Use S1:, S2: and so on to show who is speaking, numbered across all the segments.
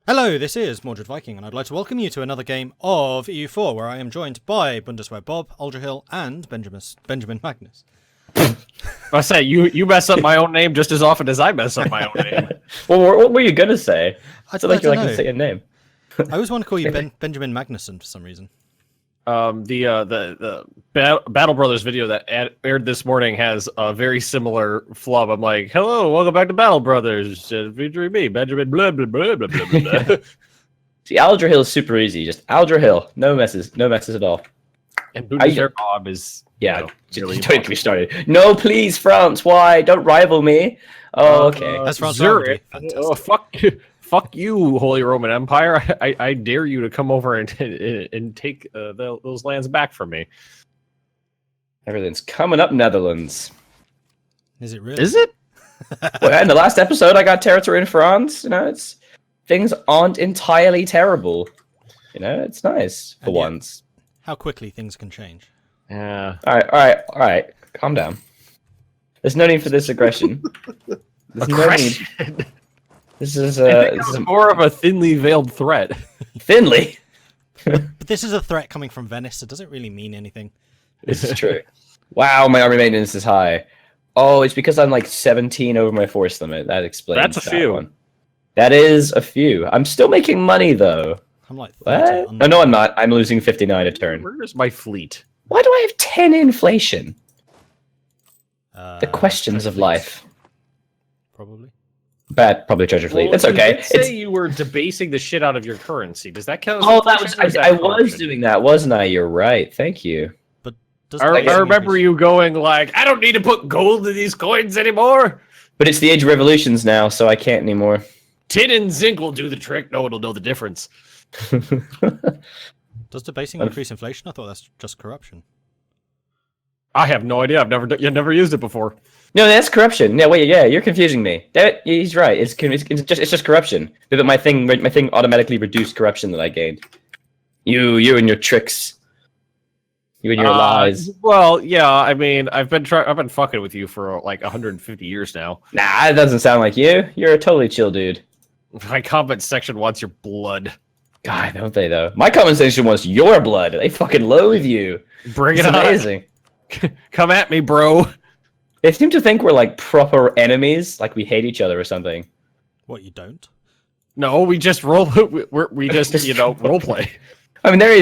S1: Hello, this is MordredViking, and I'd like to welcome you to another game of EU4, where I am joined by Bundeswehr Bob, Aldrahill, and Benjamin Magnus.
S2: I say you mess up my own name just as often as I mess up my own name.
S3: Well, what were you gonna say?
S1: I
S3: So like you
S1: don't
S3: like
S1: know.
S3: to say a name.
S1: I always want to call you Benjamin Magnuson for some reason.
S2: The Battle Brothers video that aired this morning has a very similar flub. I'm like, hello, welcome back to Battle Brothers, featuring me, Benjamin. Blah blah blah blah blah blah.
S3: See, Aldrahill is super easy. Just Aldrahill, no messes at all.
S2: And Bundeswehr Bob is
S3: Yeah,
S2: really
S3: don't get me started. No, please, France. Why? Don't rival me. Oh, okay.
S1: That's France.
S2: Zurich.
S1: Fantastic.
S2: Fuck you, Holy Roman Empire! I dare you to come over and take those lands back from me.
S3: Everything's coming up, Netherlands.
S1: Is it really?
S2: Is it?
S3: Well, in the last episode, I got territory in France. You know, things aren't entirely terrible. You know, it's nice for
S1: And yet-
S3: once.
S1: How quickly things can change.
S2: Yeah.
S3: All right. Calm down. There's no need for this aggression. There's no need. This is
S2: More of a thinly veiled threat.
S3: thinly.
S1: But this is a threat coming from Venice, so does it really mean anything?
S3: This is true. Wow, my army maintenance is high. Oh, it's because I'm like 17 over my force limit. That explains.
S2: That's a
S3: that
S2: few.
S3: one. That is a few. I'm still making money though.
S1: I'm like 30
S3: What?
S1: under.
S3: No, I'm not. I'm losing 59 a turn.
S2: Where's my fleet?
S3: Why do I have 10 inflation?
S1: Uh,
S3: The questions of life.
S1: Probably.
S3: Bad, probably treasure fleet.
S2: Well,
S3: It's okay.
S2: You did say you were debasing the shit out of your currency. Does that count? As
S3: Oh, that was
S2: inflation, or is that
S3: I was
S2: corruption?
S3: doing that, wasn't I? You're right. Thank you.
S1: Does
S2: I
S1: the
S2: remember
S1: increase-
S2: you going like, I don't need to put gold in these coins anymore.
S3: But it's the age of revolutions now, so I can't anymore.
S2: Tin and zinc will do the trick. No one will know the difference.
S1: Does debasing increase inflation? I thought that's just corruption.
S2: I have no idea. You've never used it before.
S3: No, that's corruption. Yeah, wait, yeah, you're confusing me. He's right. It's just corruption. But my thing automatically reduced corruption that I gained. You and your tricks. You and your lies.
S2: Well, yeah. I mean, I've been fucking with you for like 150 years now.
S3: Nah, that doesn't sound like you. You're a totally chill dude.
S2: My comment section wants your blood.
S3: God, don't they though? My comment section wants your blood. They fucking loathe you.
S2: Bring
S3: It's
S2: it on.
S3: amazing.
S2: Come at me, bro.
S3: They seem to think we're like proper enemies, like we hate each other or something.
S1: What, you don't?
S2: No, we just roll. We just role play.
S3: I mean, there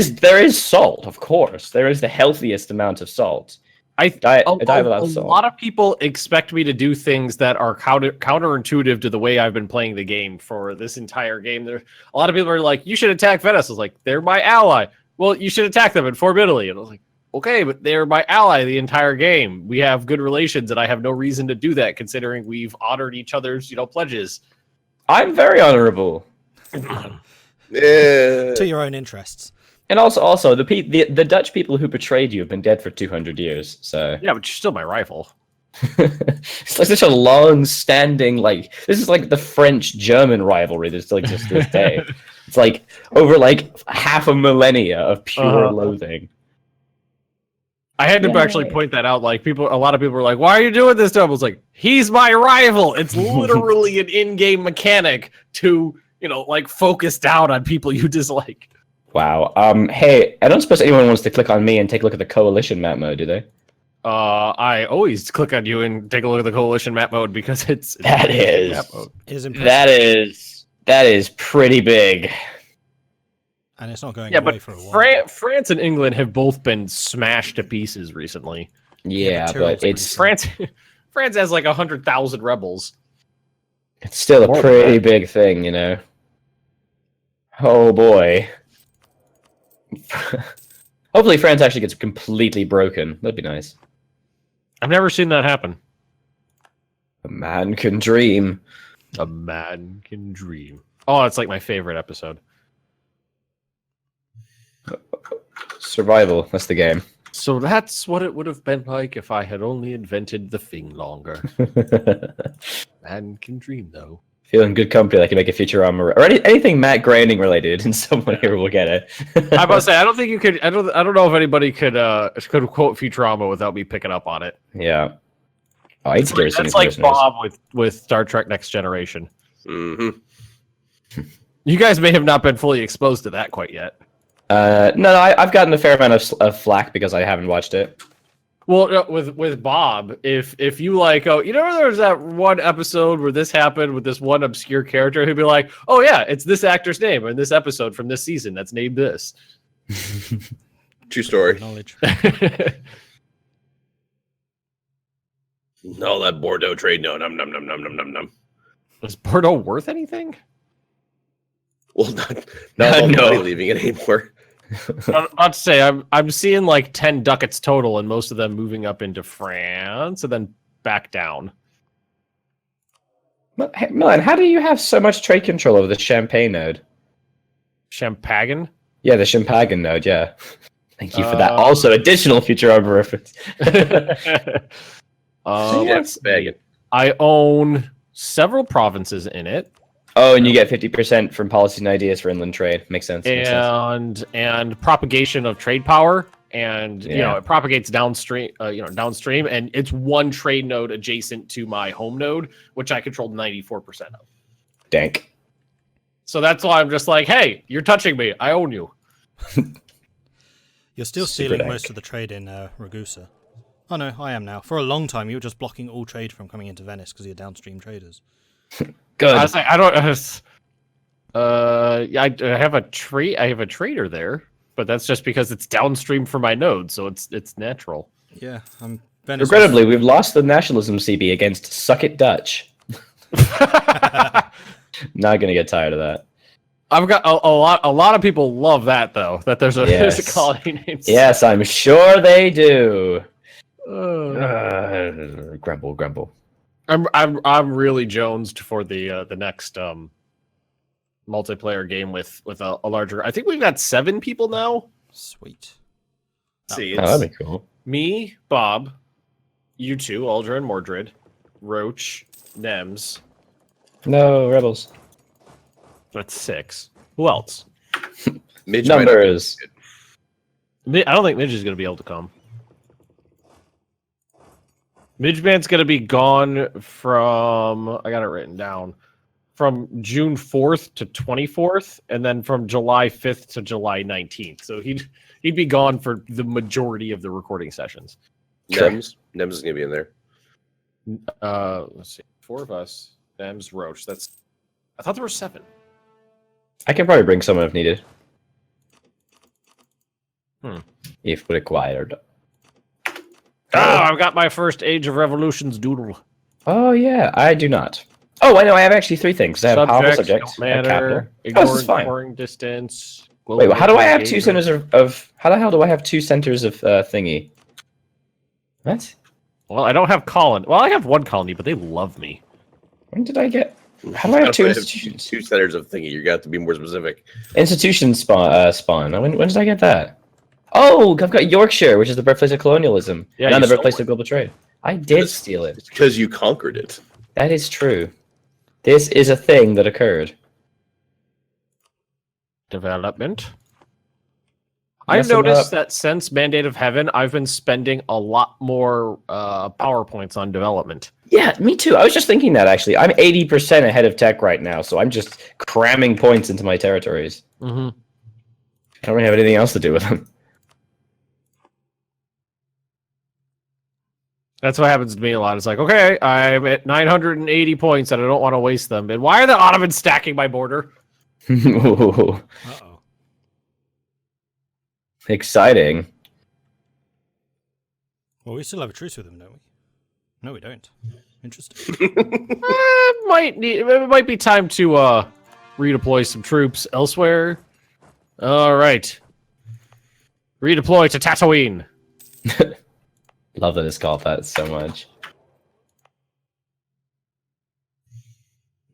S3: is salt, of course. There is the healthiest amount of salt. I die without
S2: A
S3: salt.
S2: lot of people expect me to do things that are counterintuitive to the way I've been playing the game for this entire game. A lot of people are like, "You should attack Venice." I was like, "They're my ally." Well, you should attack them and form Italy. And I was like, "Okay, but they're my ally the entire game. We have good relations, and I have no reason to do that, considering we've honored each other's, pledges."
S3: I'm very honorable.
S1: To your own interests.
S3: And also the Dutch people who betrayed you have been dead for 200 years. So
S2: Yeah, but you're still my rival.
S3: it's like such a long-standing this is like the French-German rivalry that still exists to this day. It's like over like half a millennia of pure loathing.
S2: I had to actually point that out. Like a lot of people were like, "Why are you doing this to him?" I was like, "He's my rival." It's literally an in-game mechanic to, focus down on people you dislike.
S3: Wow. Hey, I don't suppose anyone wants to click on me and take a look at the coalition map mode, do they?
S2: I always click on you and take a look at the coalition map mode because it's
S3: That is-
S2: map mode.
S1: Is impressive.
S3: That is pretty big.
S1: And it's not going
S2: Yeah,
S1: away
S2: but
S1: for a while.
S2: France and England have both been smashed to pieces recently.
S3: Yeah,
S1: but
S3: but
S1: Tyrol's
S3: it's
S2: France has like 100,000 rebels.
S3: it's still
S2: More
S3: a
S2: than
S3: pretty
S2: that.
S3: big thing, you know. Oh boy. Hopefully France actually gets completely broken. That'd be nice.
S2: I've never seen that happen.
S3: A man can dream.
S2: A man can dream. Oh, it's like my favorite episode.
S3: Survival. That's the game.
S2: So that's what it would have been like if I had only invented the thing longer. Man can dream, though.
S3: Feeling good company like you make a Futurama or anything Matt Groening related, and someone here will get it.
S2: I must say, I don't think you could. I don't know if anybody could quote Futurama without me picking up on it.
S3: Yeah. Oh, I hate scary
S2: That's like Bob with Star Trek Next Generation.
S4: Mm-hmm.
S2: You guys may have not been fully exposed to that quite yet.
S3: No, I've gotten a fair amount of flack because I haven't watched it.
S2: Well, with Bob, if you like, oh, there's that one episode where this happened with this one obscure character, who'd be like, oh yeah, it's this actor's name in this episode from this season that's named this.
S4: True story.
S1: Knowledge.
S4: No, that Bordeaux trade. No, num num num num num num num.
S2: Is Bordeaux worth anything?
S4: Well, not all
S3: No.
S4: money leaving it anymore.
S2: I'm about to say I'm seeing like 10 ducats total, and most of them moving up into France and then back down.
S3: Hey, Milan, how do you have so much trade control over the Champagne node?
S2: Champagne.
S3: Yeah, the Champagne node, yeah. Thank you for that. Also, additional Futurama reference.
S4: Yes, bagging.
S2: I own several provinces in it.
S3: Oh, and you get 50% from policies and ideas for inland trade. Makes sense. Makes sense.
S2: And propagation of trade power, and
S3: Yeah.
S2: it propagates downstream. Downstream, and it's one trade node adjacent to my home node, which I controlled 94% of.
S3: Dank.
S2: So that's why I'm just like, hey, you're touching me. I own you.
S1: You're still
S3: Super
S1: stealing
S3: dank.
S1: most of the trade in Ragusa. Oh no, I am now. For a long time, you were just blocking all trade from coming into Venice because you're downstream traders.
S3: Good.
S2: I was like, I don't. I have a trade. I have a trader there, but that's just because it's downstream from my node, so it's natural.
S1: Yeah, Venice.
S3: Regrettably, we've lost the nationalism CB against Suck It Dutch. Not gonna get tired of that.
S2: I've got a lot of people love that though. That there's a
S3: Yes.
S2: colony named.
S3: Yes, I'm sure they do.
S2: Uh,
S3: Grumble.
S2: I'm really jonesed for the next multiplayer game with a larger. I think we've got 7 people now.
S1: Sweet.
S4: See,
S3: Oh, that'd be cool.
S2: Me, Bob, you two, Aldra and Mordred, Roach, Nems.
S3: No, rebels.
S2: That's 6. Who else?
S4: Midge might not be
S3: Numbers.
S4: good.
S2: I don't think Midge is going to be able to come. Midgeman's going to be gone from, I got it written down, from June 4th to 24th, and then from July 5th to July 19th. So he'd be gone for the majority of the recording sessions.
S3: Sure.
S4: Nems is gonna be in there.
S2: Let's see, 4 of us. Nems, Roach. I thought there were 7.
S3: I can probably bring someone if needed.
S2: Hmm.
S3: If required.
S2: Oh, I've got my first Age of Revolutions doodle.
S3: Oh yeah, I do not. Oh, I know. I have actually 3 things. I have powerful subject,
S2: don't
S3: I have capital.
S2: matter,
S3: Oh, this is fine.
S2: ignoring distance.
S3: Wait, how do I have 2
S2: engagement.
S3: centers of? How the hell do I have 2 centers of thingy? What?
S2: Well, I don't have colony. Well, I have 1 colony, but they love me.
S3: When did I get? How do I have 2 institutions?
S4: 2 centers of thingy. You got to be more specific.
S3: Institution spawn. When did I get that? Oh, I've got Yorkshire, which is the birthplace of colonialism.
S2: Yeah,
S3: not
S2: you
S3: the birthplace
S4: stole
S3: of global trade. I did steal it.
S4: It's because you conquered it.
S3: That is true. This is a thing that occurred.
S2: Development. I've
S3: Messing
S2: noticed
S3: up.
S2: that since Mandate of Heaven, I've been spending a lot more PowerPoints on development.
S3: Yeah, me too. I was just thinking that actually. I'm 80% ahead of tech right now, so I'm just cramming points into my territories.
S2: Mm-hmm.
S3: I don't really have anything else to do with them.
S2: That's what happens to me a lot. It's like, okay, I'm at 980 points and I don't want to waste them. And why are the Ottomans stacking my border?
S3: Ooh,
S1: Uh-oh.
S3: exciting.
S1: Well, we still have a truce with them, don't we? No, we don't. Interesting.
S2: It might be time to redeploy some troops elsewhere. All right. Redeploy to Tatooine.
S3: Love that it's called that so much.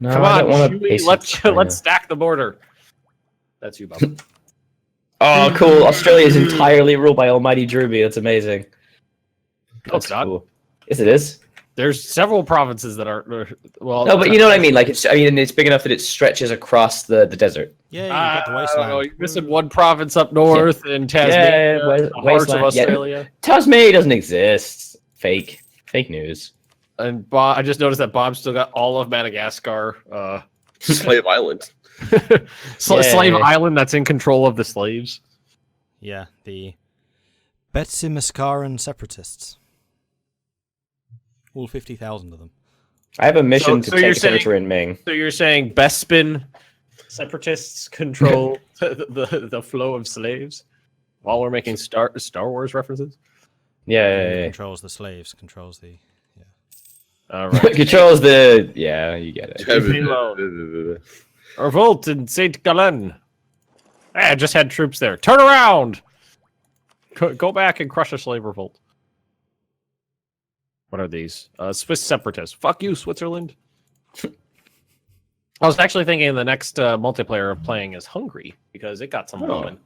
S3: No,
S2: Come
S3: I
S2: on,
S3: don't want to.
S2: Chewie, let's stack the border. That's you, Bob.
S3: Oh, cool! Australia is entirely ruled by Almighty Druby. That's amazing.
S2: No, it's not.
S3: Cool. Yes, it is.
S2: There's several provinces that are well.
S3: No, but you know what I mean. Like, it's big enough that it stretches across the desert.
S1: Yeah, you got the
S2: I don't
S1: wasteland.
S2: know, you're missing one province up north in Tasmania, the heart of
S3: wasteland. Yeah.
S2: Australia.
S3: Tasmania doesn't exist. Fake news.
S2: And Bob, I just noticed that Bob still got all of Madagascar.
S4: Slave Island.
S2: Slave
S3: Yay.
S2: island that's in control of the slaves.
S1: Yeah, the Betsimiscaran separatists. All 50,000 of them.
S3: I have a mission
S2: So
S3: to
S2: you're
S3: take
S2: saying-
S3: territory in Ming.
S2: So you're saying Bespin separatists control the flow of slaves while we're making Star Wars references?
S1: Who
S3: Yeah.
S1: controls the slaves, controls the...
S2: All right.
S3: Controls the. Yeah, you get it.
S2: Revolt in Saint Gallen. I just had troops there. Turn around. Go back and crush a slave revolt. What are these? Swiss separatists. Fuck you, Switzerland. I was actually thinking the next multiplayer of playing is Hungary because it got some
S3: Oh.
S2: woman.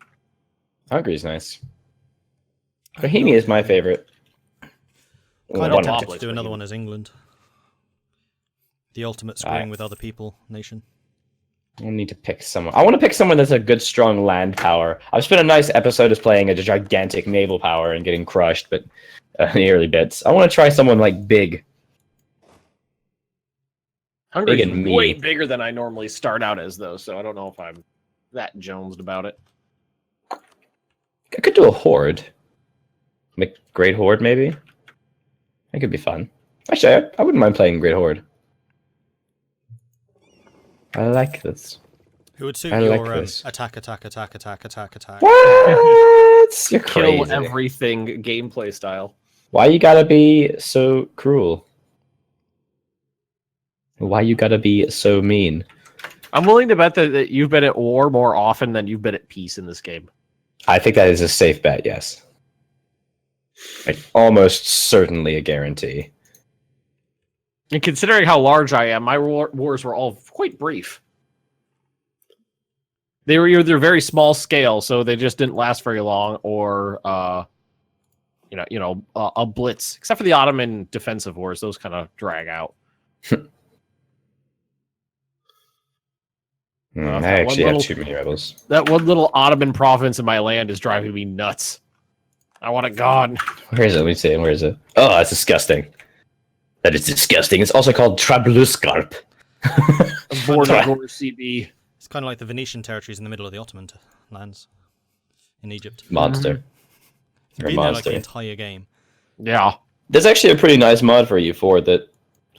S3: Hungary's nice. Bohemia is my favorite.
S1: Kind
S2: of
S1: of tempted
S2: Monopoly
S1: to do another
S2: Bohemia.
S1: one as England. The ultimate screwing with other people nation.
S3: I need to pick someone. I want to pick someone that's a good, strong land power. I've spent a nice episode as playing a gigantic naval power and getting crushed, but in the early bits. I want to try someone like big.
S2: Hungary's
S3: Big and
S2: way
S3: meaty.
S2: bigger than I normally start out as, though, so I don't know if I'm that jonesed about it.
S3: I could do a horde. Make Great Horde, maybe? That could be fun. Actually, I wouldn't mind playing Great Horde. I like this.
S1: Who would suit
S3: I like
S1: your
S3: this.
S1: attack?
S3: What? You're crazy.
S2: Kill everything gameplay style.
S3: Why you gotta be so cruel? Why you gotta be so mean?
S2: I'm willing to bet that you've been at war more often than you've been at peace in this game.
S3: I think that is a safe bet, yes. Like, almost certainly a guarantee.
S2: And considering how large I am, my wars were all quite brief. They were either very small scale, so they just didn't last very long, or a blitz. Except for the Ottoman defensive wars, those kind of drag out.
S3: I
S2: that
S3: actually
S2: one
S3: have
S2: little-
S3: too many rebels.
S2: That one little Ottoman province in my land is driving me nuts. I want it gone.
S3: Where is it? Let me see. Where is it? Oh, that's disgusting. That is disgusting. It's also called Trablusgarp.
S2: Border CB.
S1: It's kind of like the Venetian territories in the middle of the Ottoman lands in Egypt.
S3: Monster. You're a
S1: Been there like the
S3: monster.
S1: entire game.
S2: Yeah.
S3: There's actually a pretty nice mod for EU4 that,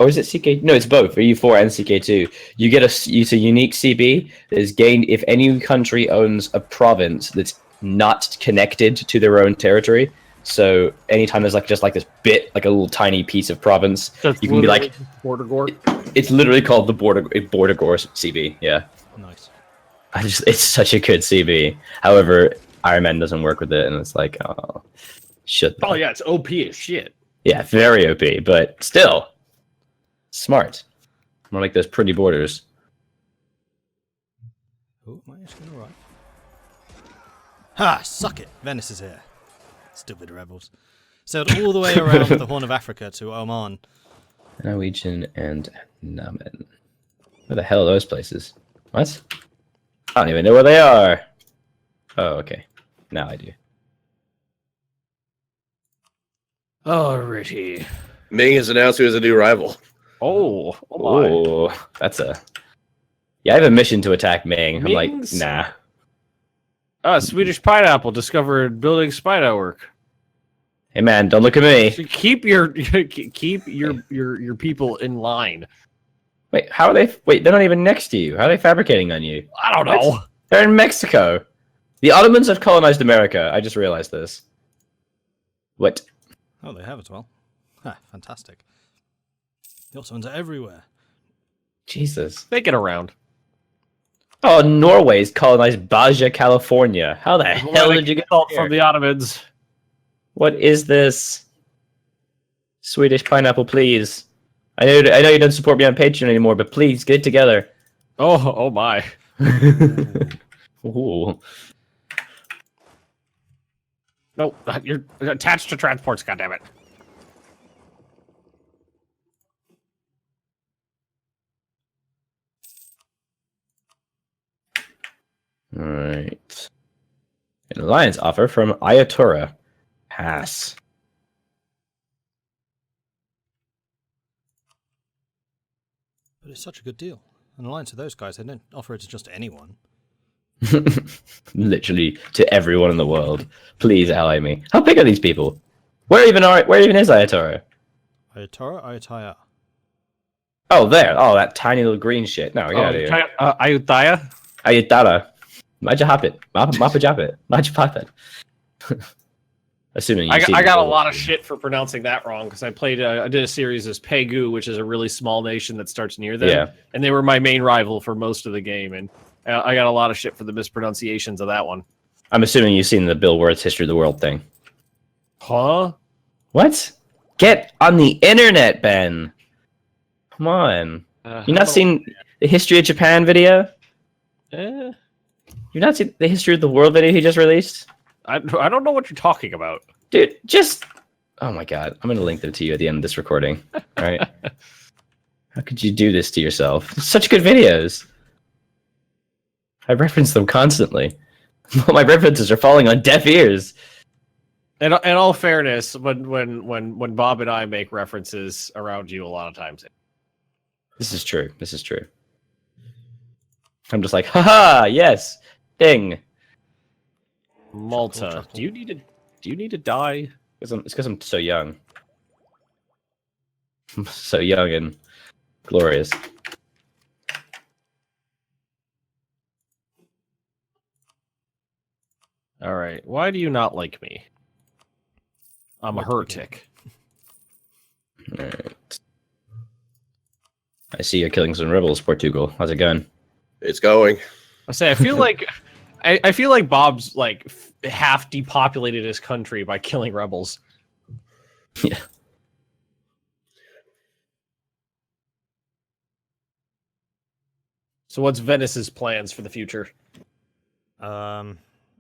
S3: or is it CK? No, it's both for EU4 and CK2. You get it's a unique CB that is gained if any country owns a province that's not connected to their own territory. So anytime there's just this bit, like a little tiny piece of province,
S2: That's
S3: you can be like,
S2: literally border gore.
S3: it's literally called the border gore CB. Yeah,
S1: Nice.
S3: it's such a good CB. However, Iron Man doesn't work with it, and it's like, oh, shit.
S2: Oh yeah, it's OP as shit.
S3: Yeah, very OP, but still smart. More like those pretty borders.
S1: Oh, am I actually gonna write? Ha! Suck it! Venice is here. Stupid rebels. Sailed all the way around the Horn of Africa to Oman.
S3: Norwegian and Namen. Where the hell are those places? What? I don't even know where they are. Oh, okay. Now I do.
S2: Alrighty.
S4: Ming has announced he has a new rival.
S2: Oh my.
S3: Oh, that's a. Yeah, I have a mission to attack Ming. I'm like,
S2: Mings?
S3: nah.
S2: Swedish pineapple discovered building spy network.
S3: Hey man, don't look at me.
S2: Keep your people in line.
S3: Wait, how are they? Wait, they're not even next to you. How are they fabricating on you?
S2: I don't know.
S3: They're in Mexico. The Ottomans have colonized America. I just realized this. What?
S1: Oh, they have as well. Ha, fantastic. The Ottomans are everywhere.
S3: Jesus.
S2: They get around.
S3: Oh, Norway's colonized Baja California. How the hell did you get
S2: Help
S3: here?
S2: from the Ottomans?
S3: What is this? Swedish pineapple, please. I know you don't support me on Patreon anymore, but please get it together.
S2: Oh my.
S3: Ooh.
S2: No, you're attached to transports, goddammit.
S3: All right. An alliance offer from Ayatura. Pass.
S1: But it's such a good deal. an alliance with those guys. They don't offer it to just anyone.
S3: Literally to everyone in the world. Please ally me. How big are these people? Where even is Ayatoro?
S1: Ayataya.
S3: Oh, there. Oh, that tiny little green shit. No, get out of here.
S2: Ayutthaya?
S3: Ayatara. Majapapit. Mapajapit. Majapapit. Assuming
S2: I got a lot of shit for pronouncing that wrong because I did a series as Pegu, which is a really small nation that starts near them.
S3: Yeah.
S2: And they were my main rival for most of the game. And I got a lot of shit for the mispronunciations of that one.
S3: I'm assuming you've seen the Bill Wurtz History of the World thing.
S2: Huh?
S3: What? Get on the internet, Ben. Come on. You not seen the History of Japan video?
S2: Eh,
S3: You've not seen the History of the World video he just released?
S2: I don't know what you're talking about.
S3: Dude, just... Oh my god. I'm going to link them to you at the end of this recording. Alright? How could you do this to yourself? Such good videos. I reference them constantly. My references are falling on deaf ears.
S2: In all fairness, when Bob and I make references around you a lot of times.
S3: This is true. This is true. I'm just like, haha, yes, ding.
S2: Malta.
S1: Chuckle.
S2: Do you need to die?
S3: It's because I'm so young. I'm so young and glorious.
S2: All right. Why do you not like me? I'm a
S1: What do you
S2: heretic.
S3: Alright. I see you're killing some rebels, Portugal. How's it going?
S4: It's going.
S2: I say I feel like I feel like Bob's like half depopulated his country by killing rebels.
S3: Yeah.
S2: So what's Venice's plans for the future?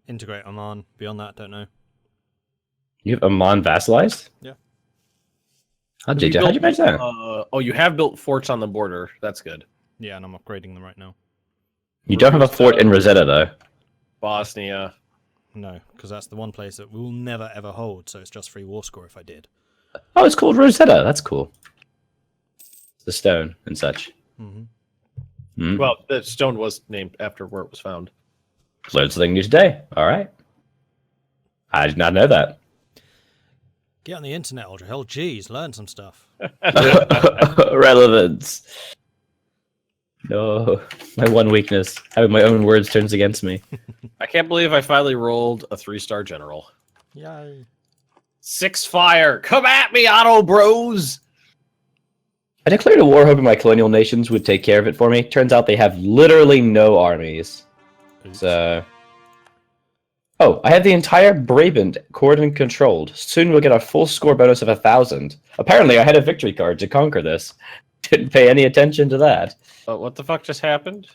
S1: Integrate Oman. Beyond that, don't know.
S3: You have Amman vassalized?
S1: Yeah.
S3: How'd you manage that?
S2: Oh, you have built forts on the border. That's good.
S1: Yeah, and I'm upgrading them right now.
S3: You don't have a fort in Rosetta, though.
S2: Bosnia.
S1: No, because that's the one place that we'll never ever hold, so it's just free war score if I did.
S3: Oh, it's called Rosetta. That's cool. The stone and such.
S1: Mm-hmm.
S2: Well, the stone was named after where it was found.
S3: Learned something new today. All right. I did not know that.
S1: Get on the internet, Aldrahill. Jeez, learn some stuff.
S3: Relevance. No, my one weakness. Having my own words turns against me.
S2: I can't believe I finally rolled a 3-star general.
S1: Yay.
S2: 6 fire. Come at me, Otto bros.
S3: I declared a war hoping my colonial nations would take care of it for me. Turns out they have literally no armies. So... Oh, I have the entire Brabant cordon controlled. Soon we'll get a full score bonus of 1,000. Apparently I had a victory card to conquer this. Didn't pay any attention to that.
S2: What the fuck just happened?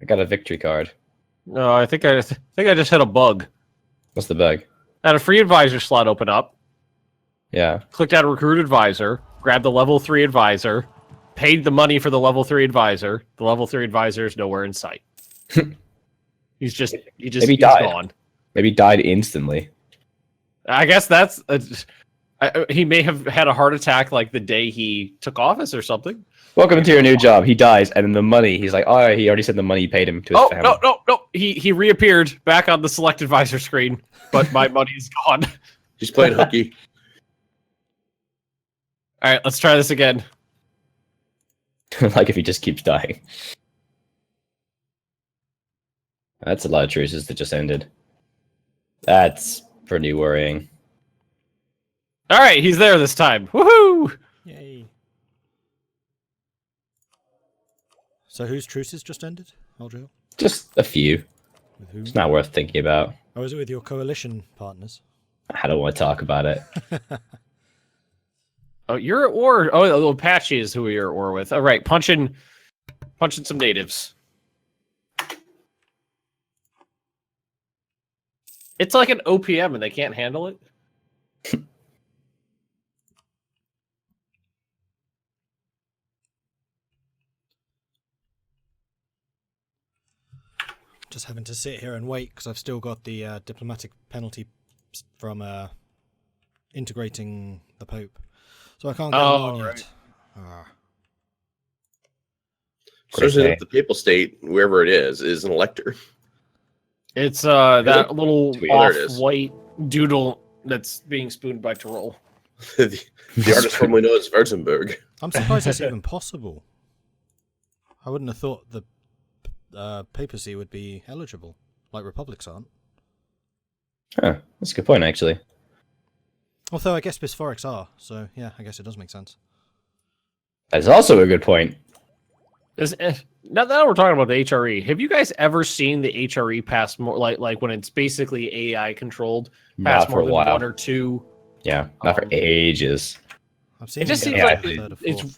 S3: I got a victory card.
S2: No, I think I just hit a bug.
S3: What's the bug?
S2: I had a free advisor slot open up.
S3: Yeah.
S2: Clicked out a recruit advisor. Grabbed the level 3 advisor. Paid the money for the level 3 advisor. The level 3 advisor is nowhere in sight. He's
S3: Maybe died.
S2: gone.
S3: Maybe died instantly.
S2: I guess that's... he may have had a heart attack like the day he took office or something.
S3: Welcome to your new job. He dies, and then the money, he's like, oh, he already said the money he paid him to his family.
S2: No. He reappeared back on the select advisor screen, but my money is gone.
S4: He's playing hooky.
S2: All right, let's try this again.
S3: Like if he just keeps dying. That's a lot of truces that just ended. That's pretty worrying.
S2: All right, he's there this time. Woohoo!
S1: Yay. So whose truces just ended, Aldrahill?
S3: Just a few.
S1: With who?
S3: It's not worth thinking about.
S1: Or is it with your coalition partners?
S3: I don't want to talk about it.
S2: Oh, you're at war. Oh, the Apache is who you're at war with. All right, punching some natives. It's like an OPM and they can't handle it.
S1: Just having to sit here and wait because I've still got the diplomatic penalty from integrating the Pope. So I can't get on
S2: right.
S1: yet. Ah.
S4: Especially if the papal state, wherever it is an elector.
S2: It's that little
S4: Tweet. There it is.
S2: off-white doodle that's being spooned by Tyrol.
S4: the artist formerly known as Württemberg.
S1: I'm surprised that's even possible. I wouldn't have thought the papacy would be eligible, like republics aren't.
S3: Huh, that's a good point, actually.
S1: Although I guess bisphorics are, so yeah, I guess it does make sense.
S3: That's also a good point.
S2: Now that we're talking about the HRE, have you guys ever seen the HRE pass more like when it's basically AI controlled pass
S3: Not for
S2: more
S3: a
S2: than
S3: while.
S2: 1 or 2?
S3: Yeah, not for ages.
S1: I've seen
S2: It just
S1: them
S2: seems
S1: get
S2: like
S1: third or fourth.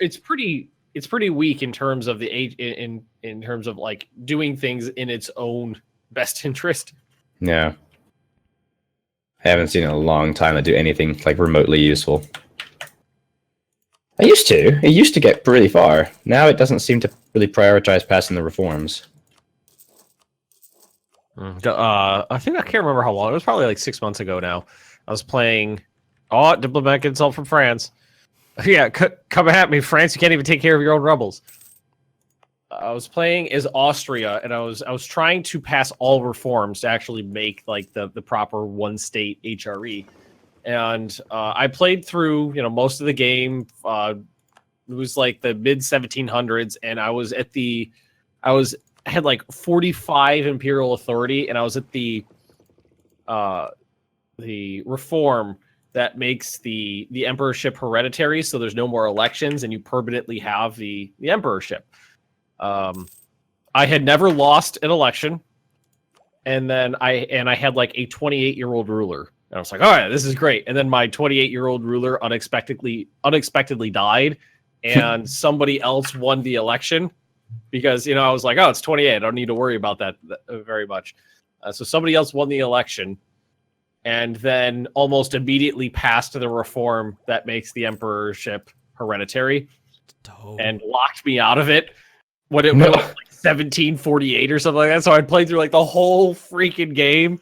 S2: it's pretty weak in terms of the in terms of like doing things in its own best interest.
S3: Yeah. I haven't seen in a long time that do anything like remotely useful. I used to. It used to get pretty far. Now it doesn't seem to really prioritize passing the reforms.
S2: I think I can't remember how long. It was probably like 6 months ago now. I was playing. Oh, diplomatic insult from France. Yeah, come at me, France. You can't even take care of your own rebels. I was playing as Austria, and I was trying to pass all reforms to actually make like the proper one state HRE. And I played through, most of the game. It was like the mid 1700s, and I had like 45 imperial authority, and I was at the reform that makes the emperorship hereditary, so there's no more elections, and you permanently have the emperorship. I had never lost an election, and then I had like a 28-year-old ruler. And I was like, all right, this is great. And then my 28-year-old ruler unexpectedly died, and somebody else won the election because, I was like, oh, it's 28. I don't need to worry about that very much. So somebody else won the election and then almost immediately passed the reform that makes the emperorship hereditary and locked me out of it when it went like 1748 or something like that. So I played through like the whole freaking game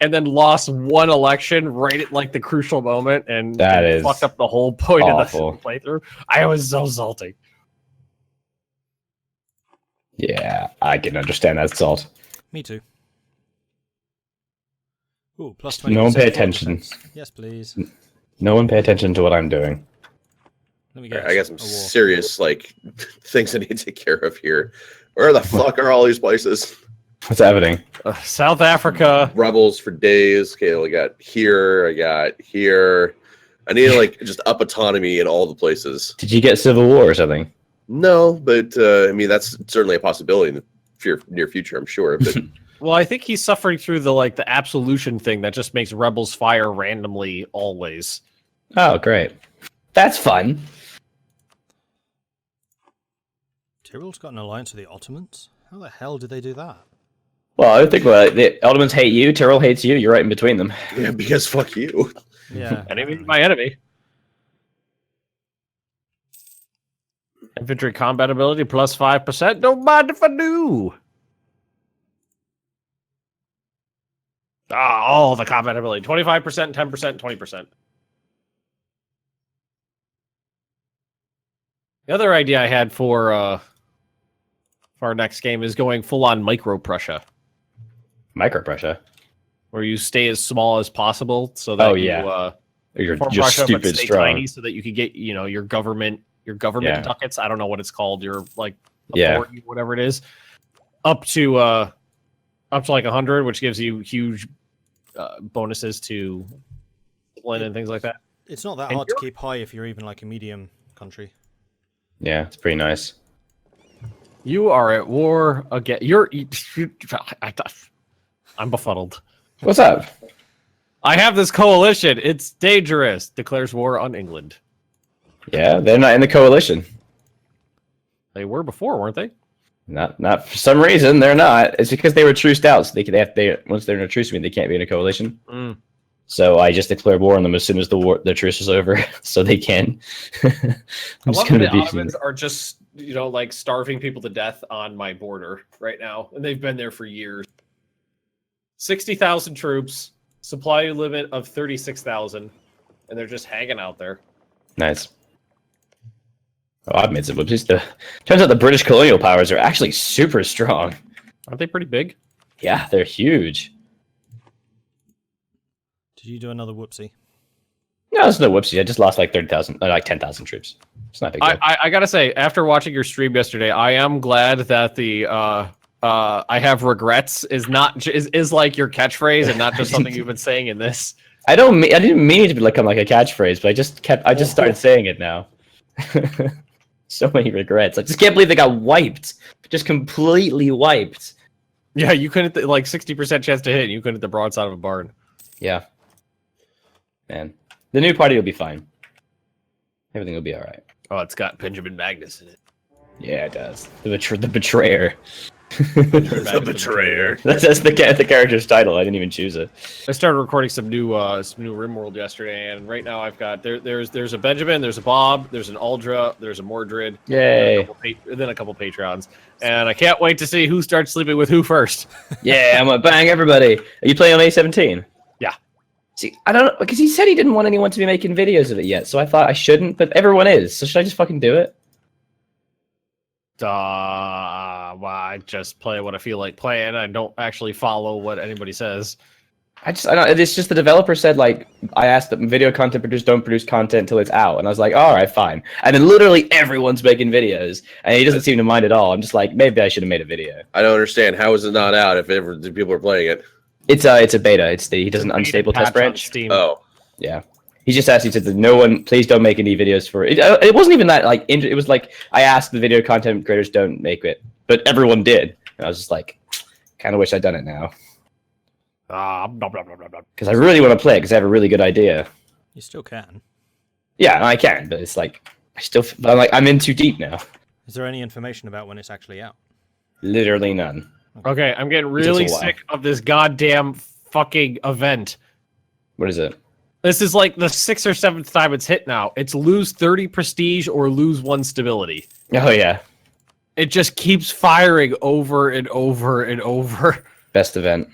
S2: and then lost one election right at like the crucial moment, and
S3: That is
S2: fucked up the whole point
S3: awful.
S2: of the playthrough. I was so salty.
S3: Yeah, I can understand that salt.
S1: Me too. Ooh, plus 20%.
S3: No one pay
S1: for
S3: attention.
S1: defense. Yes, please.
S3: No one pay attention to what I'm doing.
S1: Let me guess.
S4: I got some
S1: A war.
S4: serious things I need to take care of here. Where the fuck are all these places?
S3: What's happening?
S2: South Africa.
S4: Rebels for days. Okay, I got here. I need to just up autonomy in all the places.
S3: Did you get civil war or something?
S4: No, but I mean that's certainly a possibility in the near future, I'm sure. But
S2: Well, I think he's suffering through the absolution thing that just makes rebels fire randomly always.
S3: Oh, great. That's fun.
S1: Tyrol's got an alliance with the Ottomans? How the hell did they do that?
S3: Well, I think the Ottomans hate you, Tyrol hates you, you're right in between them.
S4: yeah, because fuck you.
S1: Yeah.
S2: Enemy, my enemy. Infantry combat ability plus 5%. Don't mind if I do. All the combat ability. 25%, 10%, 20%. The other idea I had for our next game is going full on micro Prussia,
S3: Micro Prussia.
S2: where you stay as small as possible so that
S3: You're
S2: form
S3: just
S2: Prussia, but
S3: stupid
S2: stay
S3: strong.
S2: tiny so that you could get your government
S3: Yeah.
S2: ducats. I don't know what it's called. Your
S3: Yeah.
S2: authority, whatever it is, up to like 100, which gives you huge bonuses to discipline and things like that.
S1: It's not that
S2: And
S1: hard to keep high if you're even like a medium country.
S3: Yeah, it's pretty nice.
S2: You are at war again. I'm befuddled.
S3: What's up?
S2: I have this coalition. It's dangerous. Declares war on England.
S3: Yeah, they're not in the coalition.
S2: They were before, weren't they?
S3: Not for some reason they're not. It's because they were truced out. So they once they're in a truce with me, they can't be in a coalition.
S2: Mm.
S3: So I just declared war on them as soon as the truce is over, so they can.
S2: I love that the Ottomans are just starving people to death on my border right now, and they've been there for years. 60,000 troops, supply limit of 36,000, and they're just hanging out there.
S3: Nice. Oh, I've made some whoopsies. Turns out the British colonial powers are actually super strong.
S2: Aren't they pretty big?
S3: Yeah, they're huge.
S1: Did you do another whoopsie?
S3: No, it's no whoopsies. I just lost like 30,000, like 10,000 troops. It's not a big deal.
S2: I gotta say, after watching your stream yesterday, I am glad that the I have regrets is not is like your catchphrase and not just something you've been saying in this.
S3: I didn't mean it to become like a catchphrase, but I just started saying it now. So many regrets. I just can't believe they got wiped. Just completely wiped.
S2: Yeah, you couldn't like 60% chance to hit. And you couldn't hit the broadside of a barn.
S3: Yeah. Man, the new party will be fine. Everything will be all right.
S2: Oh, it's got Benjamin Magnus in it.
S3: Yeah, it does. The betrayer.
S4: The betrayer.
S3: That's the character's title. I didn't even choose it.
S2: I started recording some new RimWorld yesterday, and right now I've got there's a Benjamin, there's a Bob, there's an Aldra, there's a Mordred,
S3: Yay!
S2: and then a couple Patrons, and I can't wait to see who starts sleeping with who first.
S3: Yeah, I'm gonna bang everybody. Are you playing on A17?
S2: Yeah.
S3: See, I don't know, because he said he didn't want anyone to be making videos of it yet, so I thought I shouldn't, but everyone is. So should I just fucking do it?
S2: Well, I just play what I feel like playing. I don't actually follow what anybody says.
S3: I don't. It's just the developer said, like, I asked them, video content producers don't produce content until it's out, and I was like, all right, fine. And then literally everyone's making videos, and he doesn't seem to mind at all. I'm just like, maybe I should have made a video.
S4: I don't understand. How is it not out if ever the people are playing it?
S3: It's a beta. He does an unstable test branch.
S2: Steam.
S4: Oh,
S3: Yeah. He just asked, he said that no one, please don't make any videos for it. It wasn't even that, like, it was like, I asked the video content creators don't make it, but everyone did. And I was just like, kind of wish I'd done it now. Because I really want to play it, because I have a really good idea.
S1: You still can.
S3: Yeah, I can, but it's like, I'm in too deep now.
S1: Is there any information about when it's actually out?
S3: Literally none.
S2: Okay, I'm getting really sick of this goddamn fucking event.
S3: What is it?
S2: This is like the 6th or 7th time it's hit now. It's lose 30 prestige or lose 1 stability.
S3: Oh, yeah.
S2: It just keeps firing over and over and over.
S3: Best event.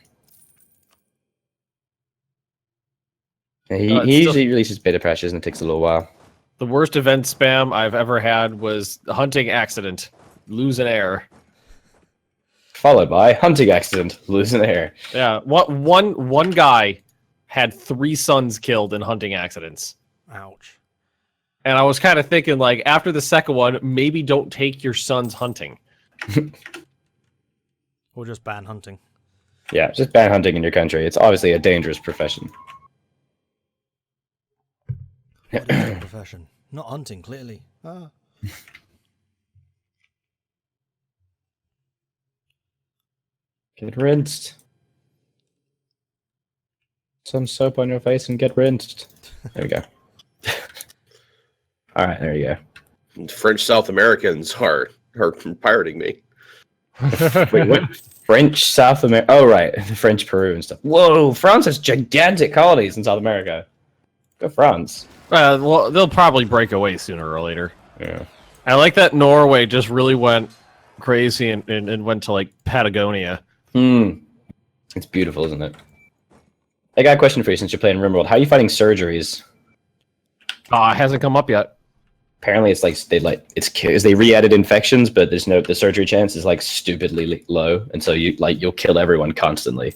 S3: Yeah, he
S2: still...
S3: usually releases beta patches and it takes a little while.
S2: The worst event spam I've ever had was the hunting accident. Lose an heir.
S3: Followed by hunting accident. Lose an heir.
S2: Yeah, one guy had 3 sons killed in hunting accidents.
S1: Ouch.
S2: And I was kind of thinking, like, after the second one, maybe don't take your sons hunting.
S1: Or just ban hunting.
S3: Yeah, just ban hunting in your country. It's obviously a dangerous profession.
S1: What is your profession? Not hunting, clearly. Ah.
S3: Get rinsed. Some soap on your face and get rinsed. There we go. All right, there you go.
S4: French South Americans are pirating me.
S3: Wait, what? French South America? Oh, right, French Peru and stuff. Whoa, France has gigantic colonies in South America. Go France.
S2: Well, they'll probably break away sooner or later.
S3: Yeah.
S2: I like that Norway just really went crazy and went to, like, Patagonia.
S3: It's beautiful, isn't it? I got a question for you since you're playing RimWorld. How are you fighting surgeries?
S2: It hasn't come up yet.
S3: Apparently, it's like they re-added infections, but the surgery chance is like stupidly low, and so you'll kill everyone constantly.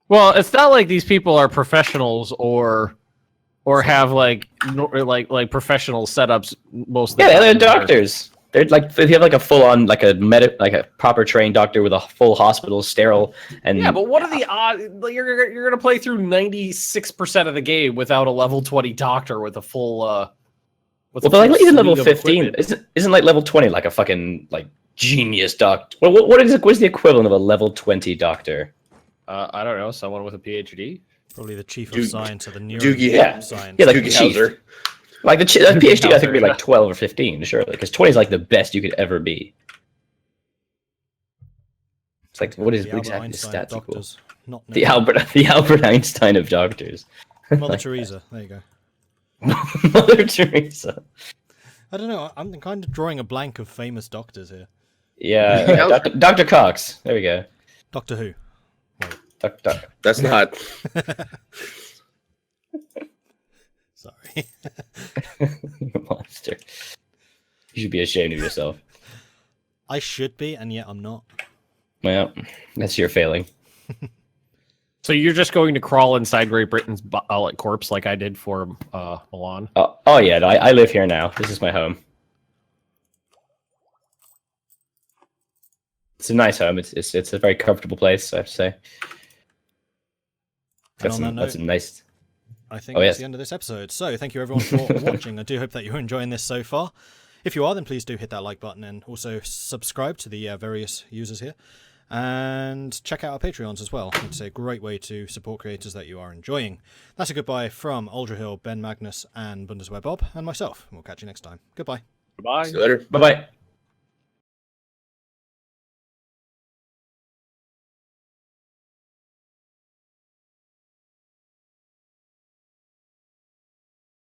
S2: Well, it's not like these people are professionals or have like professional setups. Most of the
S3: Yeah, they're
S2: time.
S3: doctors. They're like they have like a full-on like a proper trained doctor with a full hospital, sterile, and
S2: Yeah, but what are the odds? You're gonna play through 96% of the game without a level 20 doctor with a full.
S3: Well, but like even level 15
S2: equipment.
S3: isn't like level 20 like a fucking like genius doctor. Well, what is the equivalent of a level 20 doctor?
S2: I don't know, someone with a PhD.
S1: Probably the chief of science of the
S4: Doogie
S1: science.
S3: Yeah, like
S4: Doogie
S3: chief.
S4: Howser.
S3: Like the PhD, I think would be like 12 or 15, surely, because 20 is like the best you could ever be. It's like what is
S1: The Albert
S3: exactly the
S1: Einstein
S3: stats
S1: of
S3: equal?
S1: doctors. Not
S3: The Albert Einstein of doctors.
S1: Mother Teresa. There you go.
S3: Mother Teresa.
S1: I don't know. I'm kind of drawing a blank of famous doctors here.
S3: Yeah, Dr. Cox. There we go.
S1: Doctor Who.
S3: Doctor.
S4: That's not.
S1: Sorry.
S3: Monster. You should be ashamed of yourself.
S1: I should be, and yet I'm not.
S3: Well, that's your failing.
S2: So you're just going to crawl inside Great Britain's corpse like I did for Milan?
S3: Oh yeah, no, I live here now. This is my home. It's a nice home. It's a very comfortable place, I have to say.
S1: And on that
S3: That's
S1: note,
S3: a nice.
S1: I think
S3: Oh,
S1: that's
S3: yes.
S1: the end of this episode. So thank you everyone for watching. I do hope that you're enjoying this so far. If you are, then please do hit that like button and also subscribe to the various users here. And check out our Patreons as well. It's a great way to support creators that you are enjoying. That's a goodbye from Aldrahill, Ben, Magnus, and Bundeswehr Bob, and myself. We'll catch you next time. Goodbye.
S2: Goodbye.
S4: See you later.
S3: Bye bye.